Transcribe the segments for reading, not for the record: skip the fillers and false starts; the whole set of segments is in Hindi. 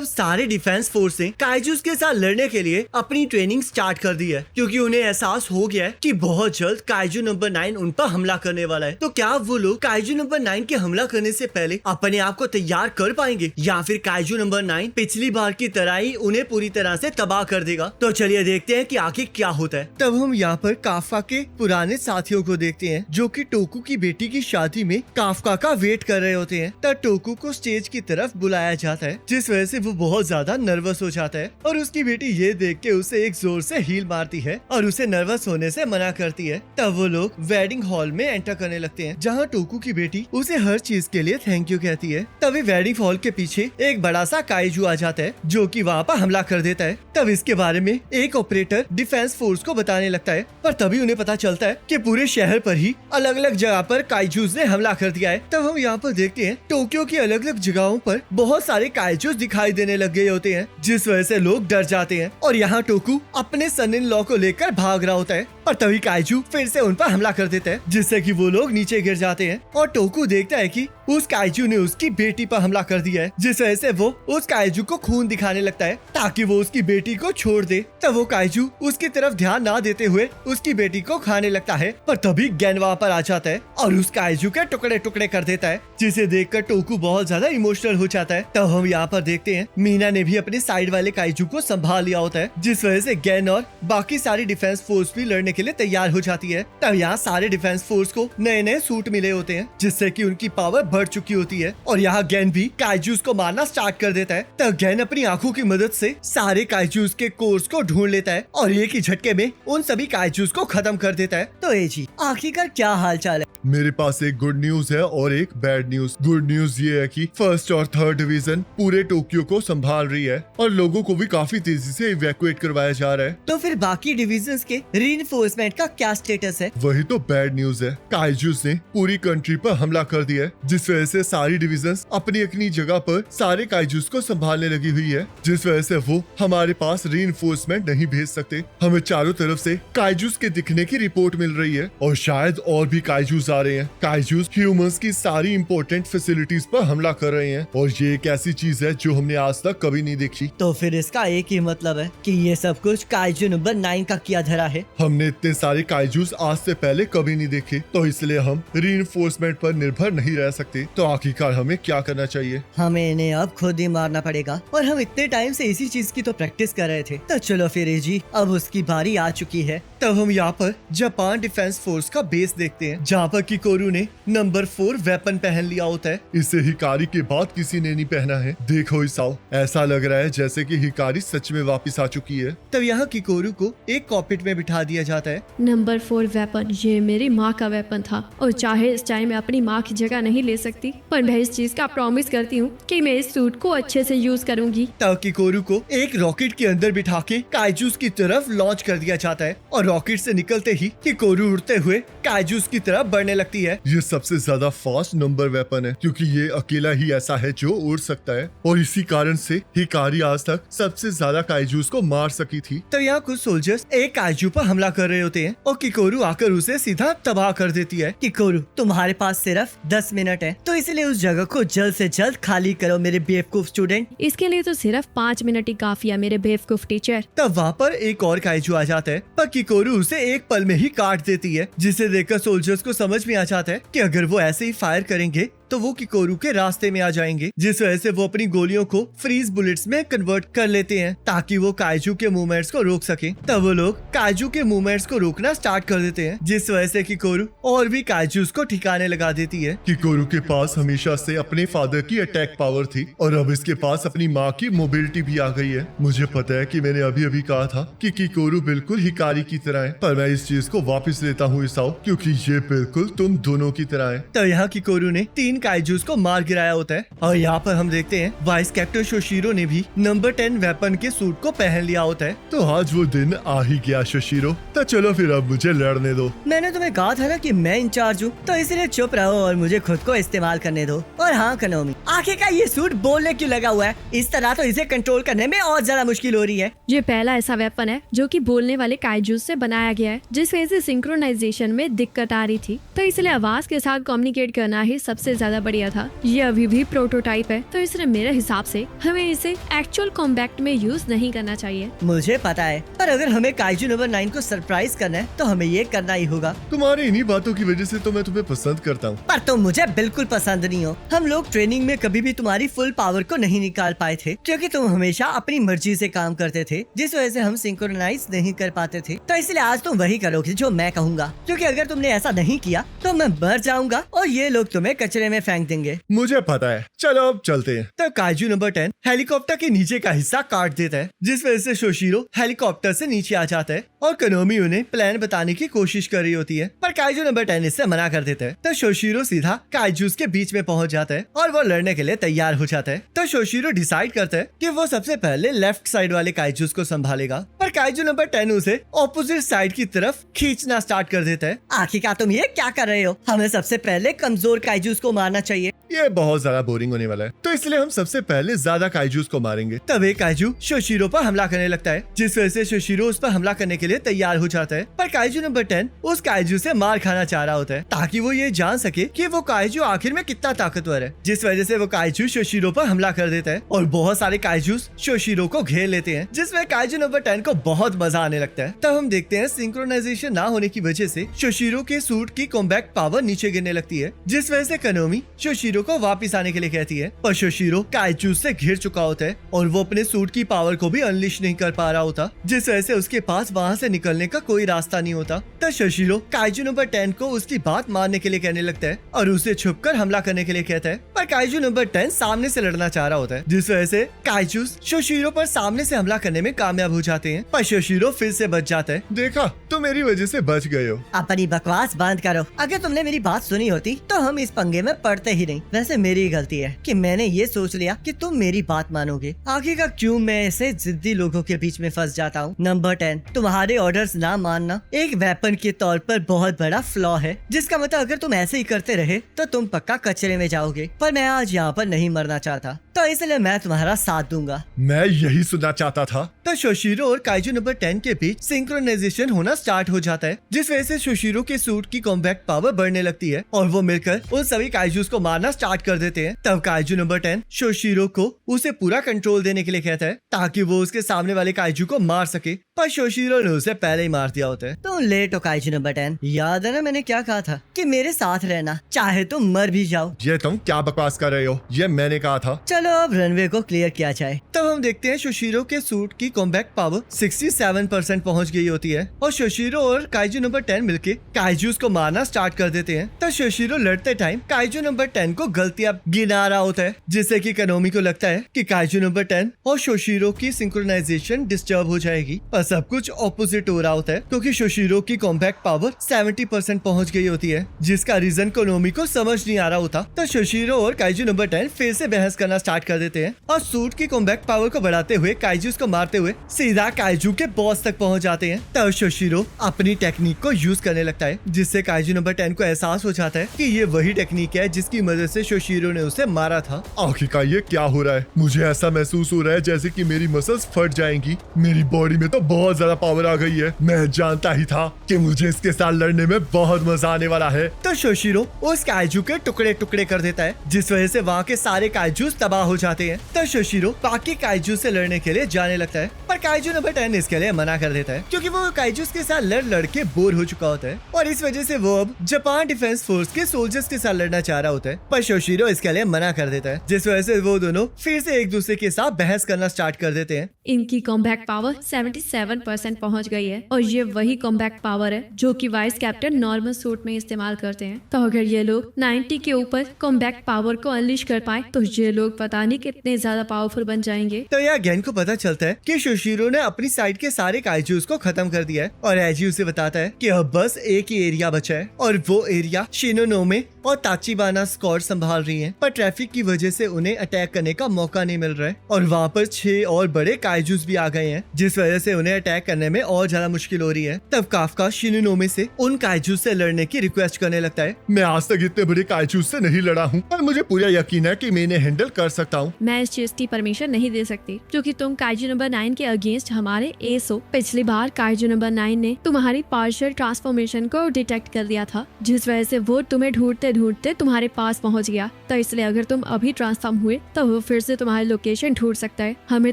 अब सारे डिफेंस फोर्स ने काइजूस के साथ लड़ने के लिए अपनी ट्रेनिंग स्टार्ट कर दी है, क्योंकि उन्हें एहसास हो गया है कि बहुत जल्द काइजू नंबर 9 उन पर हमला करने वाला है। तो क्या वो लोग काइजू नंबर 9 के हमला करने से पहले अपने आप को तैयार कर पाएंगे, या फिर काइजू नंबर 9 पिछली बार की तरह ही उन्हें पूरी तरह से तबाह कर देगा? तो चलिए देखते हैं कि आखिर क्या होता है। तब हम यहाँ पर काफका के पुराने साथियों को देखते हैं, जो कि टोकू की बेटी की शादी में काफका का वेट कर रहे होते हैं। तब टोकू को स्टेज की तरफ बुलाया जाता है, जिस वजह से वो बहुत ज्यादा नर्वस हो जाता है और उसकी बेटी ये देख के उसे एक जोर से हील मारती है और उसे नर्वस होने से मना करती है। तब वो लोग वेडिंग हॉल में एंटर करने लगते हैं, जहाँ टोकू की बेटी उसे हर चीज के लिए थैंक यू कहती है। तभी वेडिंग हॉल के पीछे एक बड़ा सा काइजू आ जाता है, जो कि वहाँ पर हमला कर देता है। तब इसके बारे में एक ऑपरेटर डिफेंस फोर्स को बताने लगता है, पर तभी उन्हें पता चलता है कि पूरे शहर पर ही अलग अलग जगह पर काइजूस ने हमला कर दिया है। तब हम यहाँ पर देखते हैं टोक्यो की अलग अलग जगहों पर बहुत सारे काइजूस दिखाई देने लग गए होते हैं, जिस वजह से लोग डर जाते हैं और यहाँ टोकू अपने सन इन लॉ को लेकर भाग रहा होता है। पर तभी काइजू फिर से उन पर हमला कर देता है, जिससे कि वो लोग नीचे गिर जाते हैं और टोकू देखता है कि उस काइजू ने उसकी बेटी पर हमला कर दिया है, जिस वजह से वो उस काइजू को खून दिखाने लगता है ताकि वो उसकी बेटी को छोड़ दे। तब वो काइजू उसकी तरफ ध्यान ना देते हुए उसकी बेटी को खाने लगता है, पर तभी गैन वहाँ पर आ जाता है और उस काइजू के टुकड़े टुकड़े कर देता है, जिसे देखकर टोकू बहुत ज्यादा इमोशनल हो जाता है। तब हम यहाँ पर देखते हैं मीना ने भी अपने साइड वाले काइजू को संभाल लिया होता है, जिस वजह से गैन और बाकी सारी डिफेंस फोर्स भी लड़ने के लिए तैयार हो जाती है। तब यहाँ सारे डिफेंस फोर्स को नए नए सूट मिले होते हैं, जिससे कि उनकी पावर बढ़ चुकी होती है और यहाँ गैन भी काइजूस को मारना स्टार्ट कर देता है। तब गैन अपनी आंखों की मदद से सारे काइजूस के कोर्स को ढूंढ लेता है और एक ही झटके में उन सभी काइजूस को खत्म कर देता है। तो एजी आखिरकार क्या हाल चाल है? मेरे पास एक गुड न्यूज है और एक बैड न्यूज। गुड न्यूज ये है कि फर्स्ट और थर्ड डिवीजन पूरे टोक्यो को संभाल रही है और लोगों को भी काफी तेजी से इवैक्यूएट करवाया जा रहा है। तो फिर बाकी डिविजन्स के रीइंफोर्समेंट का क्या स्टेटस है? वही तो बैड न्यूज है। काइजूस ने पूरी कंट्री पर हमला कर दिया है, जिस वजह से सारी डिविजन्स अपनी अपनी जगह पर सारे काइजूस को संभालने लगी हुई है, जिस वजह से वो हमारे पास रीइंफोर्समेंट नहीं भेज सकते। हमें चारों तरफ से काइजूस के दिखने की रिपोर्ट मिल रही है और शायद और भी काइजूस आ रहे हैं। काइजूस ह्यूमंस की सारी इंपॉर्टेंट फैसिलिटीज पर हमला कर रहे हैं और ये एक ऐसी चीज है जो हमने आज तक कभी नहीं देखी। तो फिर इसका एक ही मतलब है कि ये सब कुछ काइजू नंबर 9 का किया धरा है। हमने इतने सारे काइजूस आज से पहले कभी नहीं देखे, तो इसलिए हम रीइंफोर्समेंट पर निर्भर नहीं रह सकते। तो आखिरकार हमें क्या करना चाहिए? हमें इन्हें अब खुद ही मारना पड़ेगा और हम इतने टाइम से इसी चीज की तो प्रैक्टिस कर रहे थे। तो चलो फिर एजी, अब उसकी बारी आ चुकी है। तब हम यहाँ पर जापान डिफेंस फोर्स का बेस देखते हैं, जहाँ पर किकोरू ने नंबर 4 वेपन पहन लिया होता है। इसे हिकारी के बाद किसी ने नहीं पहना है। देखो इसाओ, ऐसा लग रहा है जैसे कि हिकारी सच में वापस आ चुकी है। तब यहाँ किकोरू को एक कॉकपिट में बिठा दिया जाता है। नंबर 4 वेपन, ये मेरी माँ का वेपन था और चाहे इस टाइम मैं अपनी माँ की जगह नहीं ले सकती, पर मैं इस चीज का प्रॉमिस करती हूँ कि मैं इस सूट को अच्छे से यूज करूंगी। तब किकोरू को एक रॉकेट के अंदर बिठा के काइजूस की तरफ लॉन्च कर दिया जाता है और रॉकेट से निकलते ही किकोरू उड़ते हुए काइजूस की तरफ बढ़ने लगती है। ये सबसे ज्यादा फास्ट नंबर वेपन है, क्योंकि ये अकेला ही ऐसा है जो उड़ सकता है और इसी कारण से हिकारी आज तक सबसे ज्यादा काइजूस को मार सकी थी। तो यहाँ कुछ सोल्जर्स एक काइजू पर हमला कर रहे होते हैं और किकोरू आकर उसे सीधा तबाह कर देती है। किकोरू, तुम्हारे पास सिर्फ 10 मिनट है, तो इसलिए उस जगह को जल्द से जल्द खाली करो मेरे बेवकूफ स्टूडेंट। इसके लिए तो सिर्फ 5 मिनट ही काफी है मेरे बेवकूफ टीचर। तब वहाँ पर एक और काइजू आ जाता है, पर किकोरू उसे एक पल में ही काट देती है, जिसे देखकर सोल्जर्स को समझ में आ जाता है कि अगर वो ऐसे ही फायर करेंगे तो वो किकोरू के रास्ते में आ जाएंगे, जिस वजह से वो अपनी गोलियों को फ्रीज बुलेट्स में कन्वर्ट कर लेते हैं ताकि वो काइजू के मूवमेंट्स को रोक सके। तब वो लोग काइजू के मूवमेंट्स को रोकना स्टार्ट कर देते हैं, जिस वजह से किकोरू और भी काइजूस को ठिकाने लगा देती है। किकोरू के पास हमेशा से अपने फादर की अटैक पावर थी और अब इसके पास अपनी माँ की मोबिलिटी भी आ गई है। मुझे पता है कि मैंने अभी अभी कहा था कि किकोरू बिल्कुल हिकारी की तरह है, पर मैं इस चीज को वापस लेता हूँ इसाओ, क्योंकि ये बिल्कुल तुम दोनों की तरह है। तो यहाँ किकोरू ने 3 काइजूस को मार गिराया होता है और यहाँ पर हम देखते हैं वाइस कैप्टन शोशिरो ने भी नंबर 10 वेपन के सूट को पहन लिया होता है। तो आज वो दिन आ ही गया शोशिरो, तो चलो फिर अब मुझे लड़ने दो। मैंने तुम्हें कहा था ना कि मैं इंचार्ज हूँ, तो इसलिए चुप रहो और मुझे खुद को इस्तेमाल करने दो। और हाँ कनोमी, आखिरकार ये सूट बोलने क्यों लगा हुआ है? इस तरह तो इसे कंट्रोल करने में और ज्यादा मुश्किल हो रही है। ये पहला ऐसा वेपन है जो कि बोलने वाले काइजूस से बनाया गया है, जिस वजह से सिंक्रोनाइजेशन में दिक्कत आ रही थी, तो इसलिए आवाज के साथ कम्युनिकेट करना ही सबसे ज्यादा बढ़िया था। ये अभी भी प्रोटोटाइप है, तो इसलिए मेरे हिसाब से हमें इसे एक्चुअल कॉम्बैट में यूज नहीं करना चाहिए। मुझे पता है, पर अगर हमें काइजू नंबर 9 को सरप्राइज करना है तो हमें ये करना ही होगा। तुम्हारी इन्हीं बातों की वजह से तो मैं तुम्हें पसंद करता हूँ। पर तुम मुझे बिल्कुल पसंद नहीं हो। हम लोग ट्रेनिंग में कभी भी तुम्हारी फुल पावर को नहीं निकाल पाए थे, क्योंकि तुम हमेशा अपनी मर्जी से काम करते थे, जिस वजह से हम सिंक्रोनाइज नहीं कर पाते थे। तो इसलिए आज तुम वही करोगे जो मैं कहूँगा, क्योंकि अगर तुमने ऐसा नहीं किया तो मैं मर जाऊंगा और ये लोग तुम्हें कचरे में फेंक देंगे। मुझे पता है, चलो अब चलते हैं। तब काइजू नंबर 10 हेलीकॉप्टर के नीचे का हिस्सा काट देता है, जिस वजह से शोशिरो हेलीकॉप्टर से नीचे आ जाता है और कोनोमी उन्हें प्लान बताने की कोशिश कर रही होती है, पर काइजू नंबर 10 इससे मना कर देता है। तो शोशिरो सीधा काइजूस के बीच में पहुंच जाता है और वो लड़ने के लिए तैयार हो जाता है। तो शोशिरो डिसाइड करता है कि वो सबसे पहले लेफ्ट साइड वाले काइजूस को संभालेगा, पर काइजू नंबर 10 उसे ऑपोजिट साइड की तरफ खींचना स्टार्ट कर देता है। आखिरकार तुम ये क्या कर रहे हो? हमें सबसे पहले कमजोर काइजूस को मारना चाहिए। ये बहुत ज्यादा बोरिंग होने वाला है, तो इसलिए हम सबसे पहले ज्यादा काइजूस को मारेंगे। तब एक काइजू शोशिरो पर हमला करने लगता है, जिस वजह से शोशिरो उस पर हमला करने के लिए तैयार हो जाता है। पर काइजू नंबर 10 उस काइजू से मार खाना चाह रहा होता है, ताकि वो ये जान सके कि वो काइजू आखिर में कितना ताकतवर है, जिस वजह से वो काइजू शोशिरो पर हमला कर देता है और बहुत सारे काइजूस शोशिरो को घेर लेते हैं, जिसमें काइजू नंबर 10 को बहुत मजा आने लगता है। तब हम देखते हैं सिंक्रोनाइजेशन ना होने की वजह से शोशिरो के सूट की कॉम्बैक्ट पावर नीचे गिरने लगती है, जिस वजह से कोनोमी शोशिरो को वापस आने के लिए कहती है, पर शोशिरो काइजू से घिर चुका होता है और वो अपने सूट की पावर को भी अनलिश नहीं कर पा रहा होता, जिस वजह से उसके पास वहाँ से निकलने का कोई रास्ता नहीं होता। तब शोशिरो काइजू नंबर 10 को उसकी बात मानने के लिए कहने लगता है और उसे छुपकर हमला करने के लिए कहता है, पर काइजू नंबर 10 सामने से लड़ना चाह रहा होता है, जिस वजह से काइजू शोशिरो पर सामने से हमला करने में कामयाब हो जाते हैं, पर शोशिरो फिर से बच जाता है। देखा, तो मेरी वजह से बच गए हो। अपनी बकवास बंद करो। अगर तुमने मेरी बात सुनी होती तो हम इस पंगे में पड़ते ही नहीं। वैसे मेरी गलती है कि मैंने ये सोच लिया कि तुम मेरी बात मानोगे। आखिरकार क्यों मैं ऐसे जिद्दी लोगों के बीच में फंस जाता हूँ। नंबर 10, तुम्हारे ऑर्डर्स ना मानना एक वेपन के तौर पर बहुत बड़ा फ्लॉ है, जिसका मतलब अगर तुम ऐसे ही करते रहे तो तुम पक्का कचरे में जाओगे। पर मैं आज यहाँ पर नहीं मरना चाहता, तो इसलिए मैं तुम्हारा साथ दूंगा। मैं यही सुनना चाहता था। तो शोशिरो और काइजू नंबर 10 के बीच सिंक्रोनाइजेशन होना स्टार्ट हो जाता है, जिस वजह से शोशिरो के सूट की कॉम्बैक्ट पावर बढ़ने लगती है और वो मिलकर उन सभी काइजूस को मारना स्टार्ट कर देते हैं। तब काइजू नंबर 10 शोशिरो को उसे पूरा कंट्रोल देने के लिए कहता है, ताकि वो उसके सामने वाले काइजू को मार सके, पर शोशिरो ने उसे पहले ही मार दिया होता है। तो लेट हो काइजू नंबर 10, याद है ना मैंने क्या कहा था कि मेरे साथ रहना, चाहे तुम मर भी जाओ। ये तुम क्या बकवास कर रहे हो? ये मैंने कहा था। चलो अब रनवे को क्लियर किया जाए। तब हम देखते हैं शोशिरो के सूट की कॉम्बैक्ट पावर 67% पहुंच गई होती है और शोशिरो और काइजू नंबर 10 मिलके काइजूस को मारना स्टार्ट कर देते हैं। तब शोशिरो लड़ते टाइम काइजू नंबर 10 को गलतियां गिना रहा होता है, जिससे कि कोनोमी को लगता है कि काइजू नंबर 10 और शोशिरो की सिंक्रोनाइजेशन डिस्टर्ब हो जाएगी, पर सब कुछ ऑपोजिट हो रहा होता है, क्योंकि शोशिरो की कॉम्बैक्ट पावर 70% पहुंच गई होती है, जिसका रीजन कोनोमी को समझ नहीं आ रहा होता। तो शोशिरो और काइजू नंबर 10 फिर से बहस करना स्टार्ट कर देते हैं और सूट की कॉम्बैक्ट पावर को बढ़ाते हुए काइजूस को मारते हुए सीधा काइजू के बॉस तक पहुंच जाते हैं। तब शोशिरो अपनी टेक्निक को यूज करने लगता है, जिससे काइजू नंबर 10 को एहसास हो जाता है कि ये वही टेक्निक है जिसकी मदद से शोशिरो ने उसे मारा था। आखिरकार ये क्या हो रहा है? मुझे ऐसा महसूस हो रहा है जैसे कि मेरी मसल्स फट जाएंगी। मेरी बॉडी में तो बहुत ज्यादा पावर आ गई है। मैं जानता ही था कि मुझे इसके साथ लड़ने में बहुत मजा आने वाला है। तो शोशिरो उस काइजू के टुकड़े टुकड़े कर देता है, जिस वजह से वहाँ के सारे काइजूस तबाह हो जाते हैं। तो शोशिरो बाकी काइजू से लड़ने के लिए जाने लगता है, पर काइजू नंबर 10 इसके लिए मना कर देता है, क्योंकि वो काइजूस के साथ लड़ के बोर हो चुका होता है और इस वजह से वो अब जापान डिफेंस फोर्स के सोल्जर्स के साथ लड़ना चाह रहा होता है। पर शोशिरो इसके लिए मना कर देता है, जिस वजह से वो दोनों फिर से एक दूसरे के साथ बहस करना स्टार्ट कर देते हैं। इनकी कॉम्बैक्ट पावर 77% पहुंच गई है और ये वही कॉम्बैक्ट पावर है जो कि वाइस कैप्टन नॉर्मल सूट में इस्तेमाल करते हैं। तो अगर ये लोग 90 के ऊपर कॉम्बैक्ट पावर को अनलिश कर पाए तो ये लोग पता नहीं कितने ज्यादा पावरफुल बन जाएंगे। तो यह गेन को पता चलता है कि शोशिरो ने अपनी साइड के सारे काइजूस को खत्म कर दिया है और एजी उसे बताता है कि अब बस एक ही एरिया बचा है और वो एरिया शिनोनोमे और ताचिबाना स्क्वाड संभाल रही हैं, पर ट्रैफिक की वजह से उन्हें अटैक करने का मौका नहीं मिल रहा है और वहाँ पर 6 और बड़े काइजूस भी आ गए हैं, जिस वजह से उन्हें अटैक करने में और ज्यादा मुश्किल हो रही है। तब काफका शिनोनोमे से उन काइजूस से लड़ने की रिक्वेस्ट करने लगता है। मैं आज तक इतने बड़े काइजूस से नहीं लड़ा हूँ, पर मुझे पूरा यकीन है कि मैं इन्हें हैंडल कर सकता हूँ। मैं इस चीज की परमिशन नहीं दे सकती क्योंकि तुम काइजू नंबर 9 के अगेंस्ट हमारे एस हो। पिछली बार काइजू नंबर 9 ने तुम्हारी पार्शियल ट्रांसफॉर्मेशन को डिटेक्ट कर दिया था, जिस वजह से वो तुम्हें ढूंढते ढूंढते तुम्हारे पास पहुंच गया। तो इसलिए अगर तुम अभी ट्रांसफॉर्म हुए तो वो फिर से तुम्हारी लोकेशन ढूंढ सकता है। हमें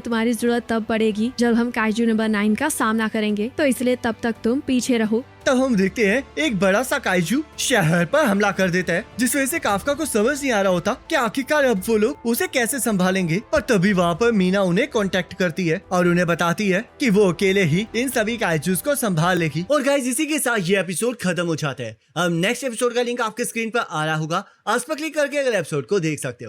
तुम्हारी जरूरत तब पड़ेगी जब हम काइजू नंबर 9 का सामना करेंगे, तो इसलिए तब तक तुम पीछे रहो। तब हम देखते हैं एक बड़ा सा काइजू शहर पर हमला कर देता है, जिस वजह से काफका को समझ नहीं आ रहा होता कि आखिरकार अब वो लोग उसे कैसे संभालेंगे। और तभी वहाँ पर मीना उन्हें कांटेक्ट करती है और उन्हें बताती है कि वो अकेले ही इन सभी काइजूस को संभाल लेगी। और गाइस, इसी के साथ ये एपिसोड खत्म हो जाता है। अब नेक्स्ट एपिसोड का लिंक आपके स्क्रीन पर आ रहा होगा, उस पर क्लिक करके अगले एपिसोड को देख सकते हो।